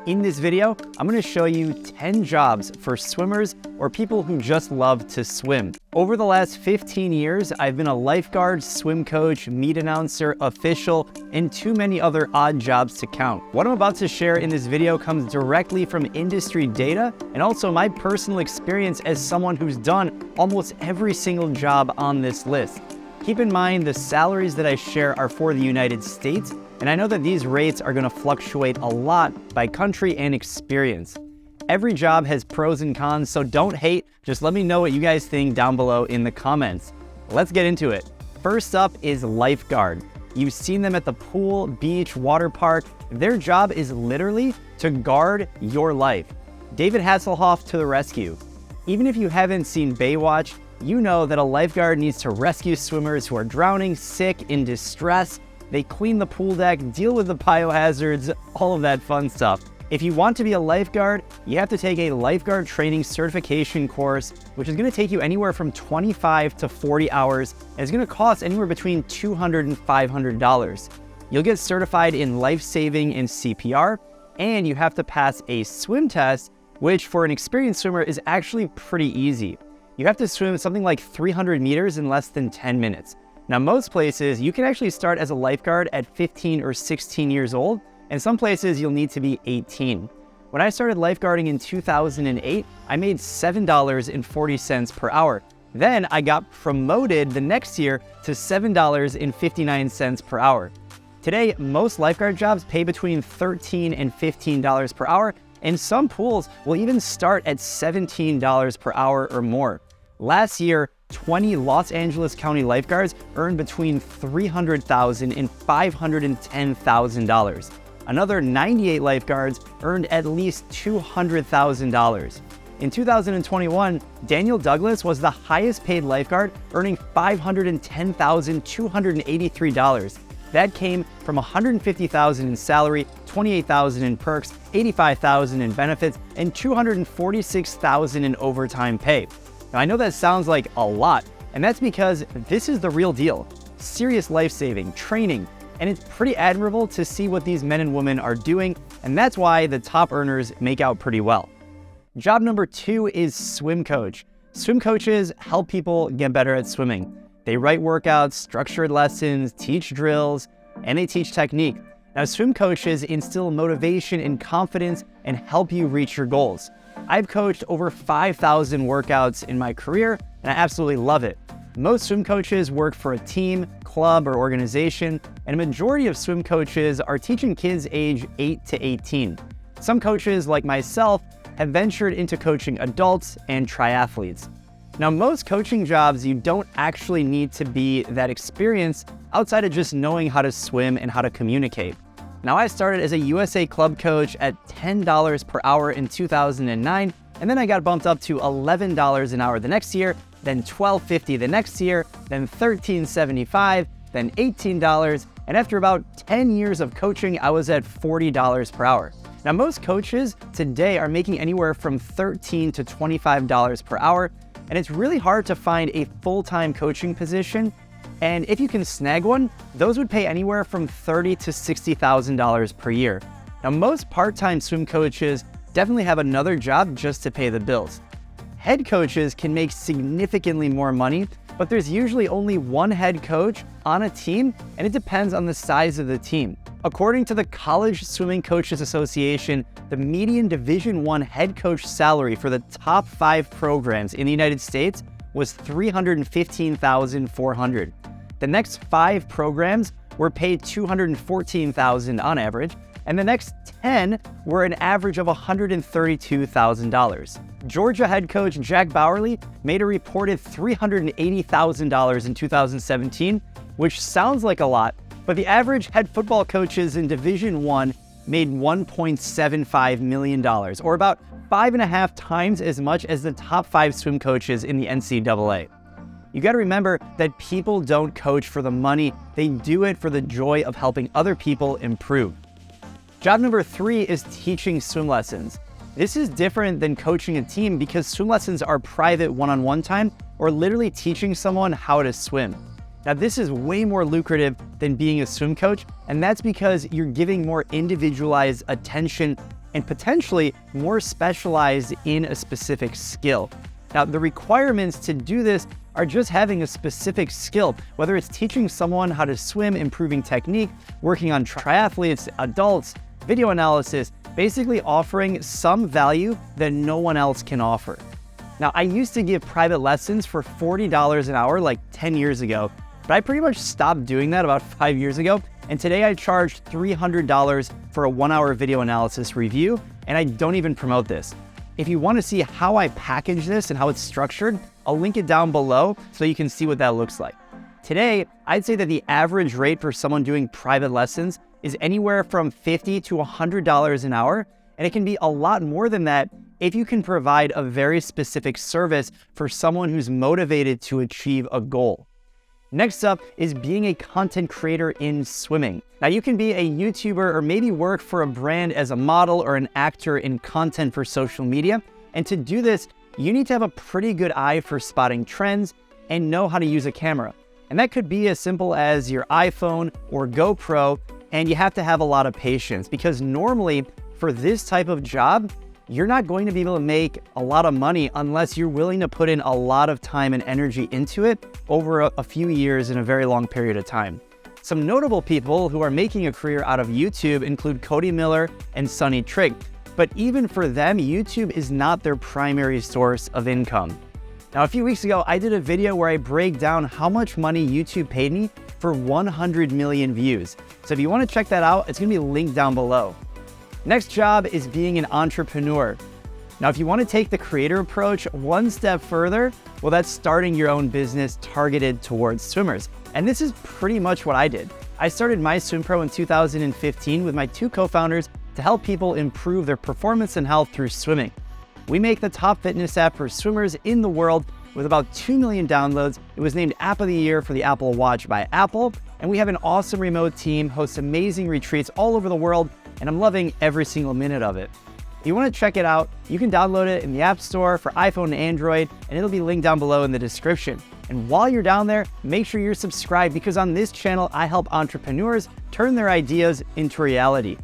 In this video, I'm going to show you 10 jobs for swimmers or people who just love to swim. Over the last 15 years, I've been a lifeguard, swim coach, meet announcer, official, and too many other odd jobs to count. What I'm about to share in this video comes directly from industry data and also my personal experience as someone who's done almost every single job on this list. Keep in mind the salaries that I share are for the United States, and I know that these rates are going to fluctuate a lot by country and experience. Every job has pros and cons, so don't hate, just let me know what you guys think down below in the comments. Let's get into it. First up is lifeguard. You've seen them at the pool, beach, water park. Their job is literally to guard your life. David Hasselhoff to the rescue. Even if you haven't seen Baywatch, you know that a lifeguard needs to rescue swimmers who are drowning, sick, in distress. They clean the pool deck, deal with the biohazards, all of that fun stuff. If you want to be a lifeguard, you have to take a lifeguard training certification course, which is going to take you anywhere from 25 to 40 hours, and it's going to cost anywhere between $200 and $500. You'll get certified in life-saving and CPR, and you have to pass a swim test, which for an experienced swimmer is actually pretty easy. You have to swim something like 300 meters in less than 10 minutes. Now, most places, you can actually start as a lifeguard at 15 or 16 years old, and some places you'll need to be 18. When I started lifeguarding in 2008, I made $7.40 per hour. Then I got promoted the next year to $7.59 per hour. Today, most lifeguard jobs pay between $13 and $15 per hour, and some pools will even start at $17 per hour or more. Last year, 20 Los Angeles County lifeguards earned between $300,000 and $510,000. Another 98 lifeguards earned at least $200,000. In 2021, Daniel Douglas was the highest paid lifeguard, earning $510,283. That came from $150,000 in salary, $28,000 in perks, $85,000 in benefits, and $246,000 in overtime pay. Now, I know that sounds like a lot, and that's because this is the real deal. Serious life-saving, training, and it's pretty admirable to see what these men and women are doing, and that's why the top earners make out pretty well. Job number 2 is swim coach. Swim coaches help people get better at swimming. They write workouts, structured lessons, teach drills, and they teach technique. Now, swim coaches instill motivation and confidence and help you reach your goals. I've coached over 5,000 workouts in my career, and I absolutely love it. Most swim coaches work for a team, club, or organization, and a majority of swim coaches are teaching kids age 8 to 18. Some coaches, like myself, have ventured into coaching adults and triathletes. Now, most coaching jobs, you don't actually need to be that experienced outside of just knowing how to swim and how to communicate. Now, I started as a USA Club coach at $10 per hour in 2009, and then I got bumped up to $11 an hour the next year, then $12.50 the next year, then $13.75, then $18, and after about 10 years of coaching, I was at $40 per hour. Now, most coaches today are making anywhere from $13 to $25 per hour, and it's really hard to find a full-time coaching position. And if you can snag one, those would pay anywhere from $30,000 to $60,000 per year. Now, most part-time swim coaches definitely have another job just to pay the bills. Head coaches can make significantly more money, but there's usually only one head coach on a team, and it depends on the size of the team. According to the College Swimming Coaches Association, the median Division I head coach salary for the top 5 programs in the United States was $315,400. The next 5 programs were paid $214,000 on average, and the next 10 were an average of $132,000. Georgia head coach Jack Bowerly made a reported $380,000 in 2017, which sounds like a lot, but the average head football coaches in Division I made $1.75 million, or about 5.5 times as much as the top 5 swim coaches in the NCAA. You got to remember that people don't coach for the money, they do it for the joy of helping other people improve. Job number 3 is teaching swim lessons. This is different than coaching a team because swim lessons are private one-on-one time or literally teaching someone how to swim. Now, this is way more lucrative than being a swim coach, and that's because you're giving more individualized attention and potentially more specialized in a specific skill. Now, the requirements to do this are just having a specific skill, whether it's teaching someone how to swim, improving technique, working on triathletes, adults, video analysis, basically offering some value that no one else can offer. Now, I used to give private lessons for $40 an hour like 10 years ago, but I pretty much stopped doing that about 5 years ago. And today I charge $300 for a 1-hour video analysis review, and I don't even promote this. If you want to see how I package this and how it's structured, I'll link it down below so you can see what that looks like. Today, I'd say that the average rate for someone doing private lessons is anywhere from $50 to $100 an hour, and it can be a lot more than that if you can provide a very specific service for someone who's motivated to achieve a goal. Next up is being a content creator in swimming. Now, you can be a YouTuber or maybe work for a brand as a model or an actor in content for social media. And to do this, you need to have a pretty good eye for spotting trends and know how to use a camera. And that could be as simple as your iPhone or GoPro, and you have to have a lot of patience because normally for this type of job, you're not going to be able to make a lot of money unless you're willing to put in a lot of time and energy into it over a few years in a very long period of time. Some notable people who are making a career out of YouTube include Cody Miller and Sonny Trigg, but even for them, YouTube is not their primary source of income. Now, a few weeks ago, I did a video where I break down how much money YouTube paid me for 100 million views. So if you want to check that out, it's going to be linked down below. Next job is being an entrepreneur. Now, if you want to take the creator approach one step further, well, that's starting your own business targeted towards swimmers. And this is pretty much what I did. I started MySwimPro in 2015 with my 2 co-founders to help people improve their performance and health through swimming. We make the top fitness app for swimmers in the world with about 2 million downloads. It was named App of the Year for the Apple Watch by Apple. And we have an awesome remote team, hosts amazing retreats all over the world, and I'm loving every single minute of it. If you want to check it out, you can download it in the App Store for iPhone and Android, and it'll be linked down below in the description. And while you're down there, make sure you're subscribed because on this channel, I help entrepreneurs turn their ideas into reality.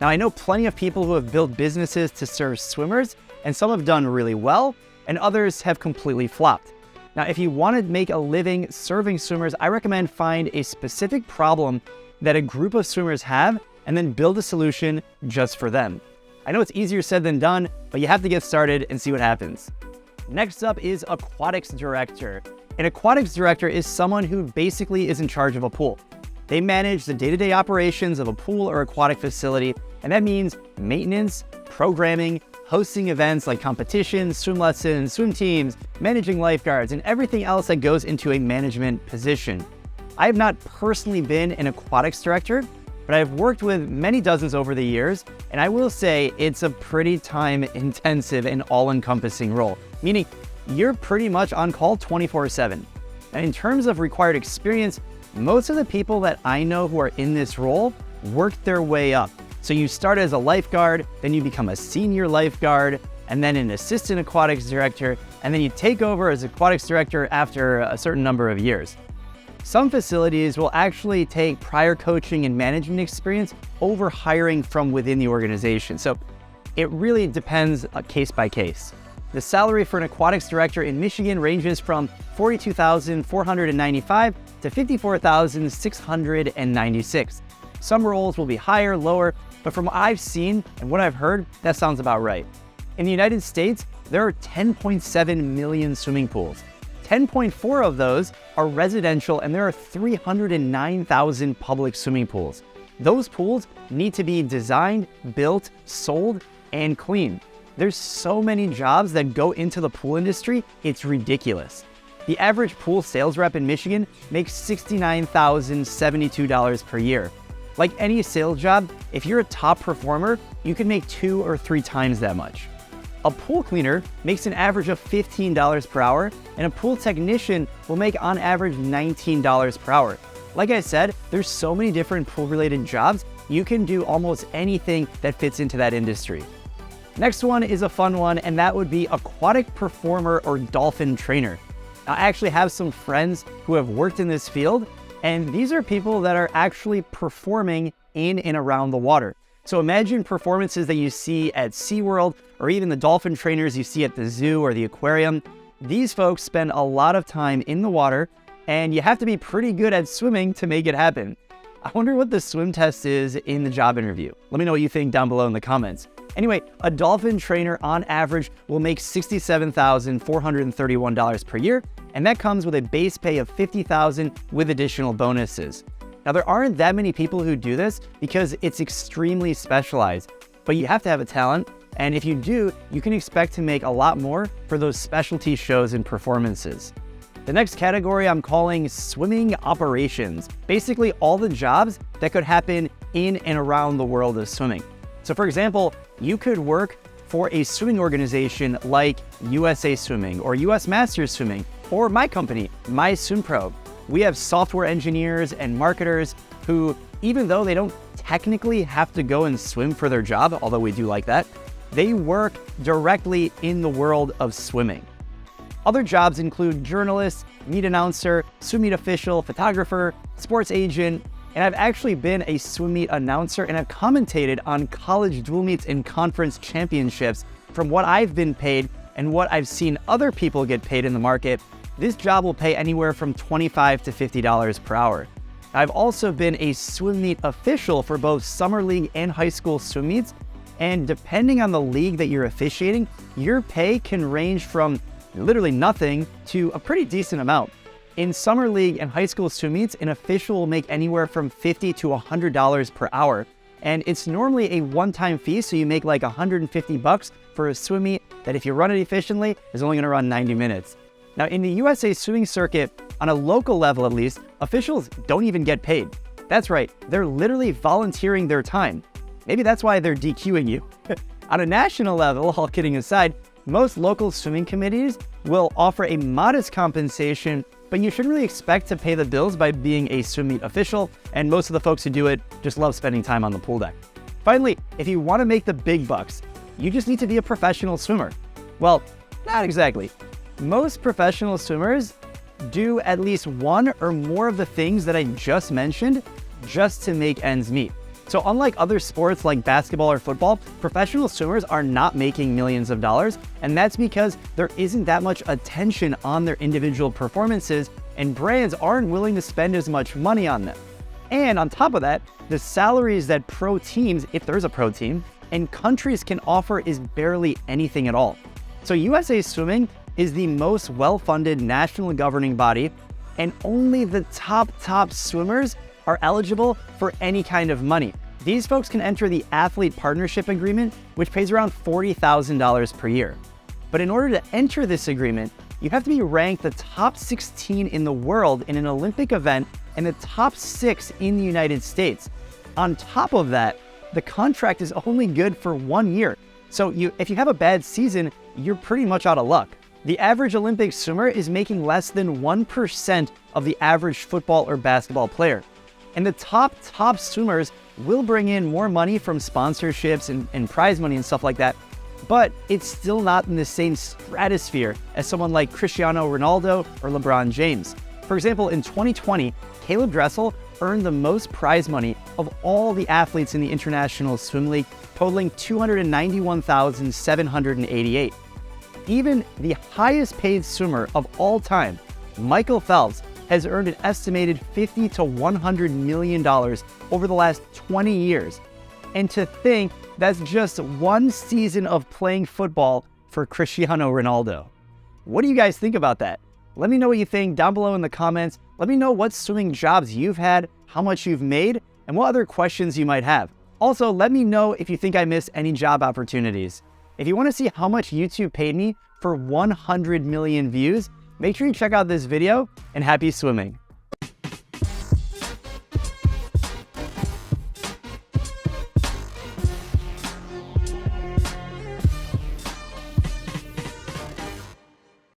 Now, I know plenty of people who have built businesses to serve swimmers, and some have done really well, and others have completely flopped. Now, if you want to make a living serving swimmers, I recommend find a specific problem that a group of swimmers have and then build a solution just for them. I know it's easier said than done, but you have to get started and see what happens. Next up is Aquatics Director. An Aquatics Director is someone who basically is in charge of a pool. They manage the day-to-day operations of a pool or aquatic facility, and that means maintenance, programming, hosting events like competitions, swim lessons, swim teams, managing lifeguards, and everything else that goes into a management position. I have not personally been an Aquatics Director, but I've worked with many dozens over the years, and I will say it's a pretty time-intensive and all-encompassing role, meaning you're pretty much on call 24/7. And in terms of required experience, most of the people that I know who are in this role work their way up. So you start as a lifeguard, then you become a senior lifeguard, and then an assistant aquatics director, and then you take over as aquatics director after a certain number of years. Some facilities will actually take prior coaching and management experience over hiring from within the organization. So it really depends case by case. The salary for an aquatics director in Michigan ranges from $42,495 to $54,696. Some roles will be higher, lower, but from what I've seen and what I've heard, that sounds about right. In the United States, there are 10.7 million swimming pools. 10.4 of those are residential, and there are 309,000 public swimming pools. Those pools need to be designed, built, sold, and cleaned. There's so many jobs that go into the pool industry, it's ridiculous. The average pool sales rep in Michigan makes $69,072 per year. Like any sales job, if you're a top performer, you can make 2 or 3 times that much. A pool cleaner makes an average of $15 per hour, and a pool technician will make on average $19 per hour. Like I said, there's so many different pool-related jobs, you can do almost anything that fits into that industry. Next one is a fun one, and that would be aquatic performer or dolphin trainer. I actually have some friends who have worked in this field, and these are people that are actually performing in and around the water. So imagine performances that you see at SeaWorld or even the dolphin trainers you see at the zoo or the aquarium. These folks spend a lot of time in the water, and you have to be pretty good at swimming to make it happen. I wonder what the swim test is in the job interview. Let me know what you think down below in the comments. Anyway, a dolphin trainer on average will make $67,431 per year, and that comes with a base pay of $50,000 with additional bonuses. Now, there aren't that many people who do this because it's extremely specialized, but you have to have a talent, and if you do, you can expect to make a lot more for those specialty shows and performances. The next category I'm calling swimming operations. Basically all the jobs that could happen in and around the world of swimming. So for example, you could work for a swimming organization like USA Swimming or US Masters Swimming or my company, MySwimPro. We have software engineers and marketers who, even though they don't technically have to go and swim for their job, although we do like that, they work directly in the world of swimming. Other jobs include journalist, meet announcer, swim meet official, photographer, sports agent, and I've actually been a swim meet announcer and I've commentated on college dual meets and conference championships. From what I've been paid and what I've seen other people get paid in the market, this job will pay anywhere from $25 to $50 per hour. I've also been a swim meet official for both summer league and high school swim meets, and depending on the league that you're officiating, your pay can range from literally nothing to a pretty decent amount. In summer league and high school swim meets, an official will make anywhere from $50 to $100 per hour. And it's normally a one-time fee, so you make like $150 for a swim meet that if you run it efficiently, is only gonna run 90 minutes. Now in the USA swimming circuit, on a local level at least, officials don't even get paid. That's right, they're literally volunteering their time. Maybe that's why they're DQing you. On a national level, all kidding aside, most local swimming committees will offer a modest compensation, but you shouldn't really expect to pay the bills by being a swim meet official, and most of the folks who do it just love spending time on the pool deck. Finally, if you want to make the big bucks, you just need to be a professional swimmer. Well, not exactly. Most professional swimmers do at least one or more of the things that I just mentioned just to make ends meet. So unlike other sports like basketball or football, professional swimmers are not making millions of dollars, and that's because there isn't that much attention on their individual performances, and brands aren't willing to spend as much money on them. And on top of that, the salaries that pro teams, if there's a pro team, and countries can offer is barely anything at all. So USA Swimming is the most well-funded national governing body, and only the top swimmers are eligible for any kind of money. These folks can enter the Athlete Partnership Agreement, which pays around $40,000 per year. But in order to enter this agreement, you have to be ranked the top 16 in the world in an Olympic event and the top 6 in the United States. On top of that, the contract is only good for 1 year. So if you have a bad season, you're pretty much out of luck. The average Olympic swimmer is making less than 1% of the average football or basketball player. And the top swimmers will bring in more money from sponsorships and prize money and stuff like that, but it's still not in the same stratosphere as someone like Cristiano Ronaldo or LeBron James. For example, in 2020, Caleb Dressel earned the most prize money of all the athletes in the International Swim League, totaling $291,788. Even the highest paid swimmer of all time, Michael Phelps, has earned an estimated $50 to $100 million over the last 20 years. And to think that's just one season of playing football for Cristiano Ronaldo. What do you guys think about that? Let me know what you think down below in the comments. Let me know what swimming jobs you've had, how much you've made, and what other questions you might have. Also, let me know if you think I missed any job opportunities. If you want to see how much YouTube paid me for 100 million views, make sure you check out this video, and happy swimming.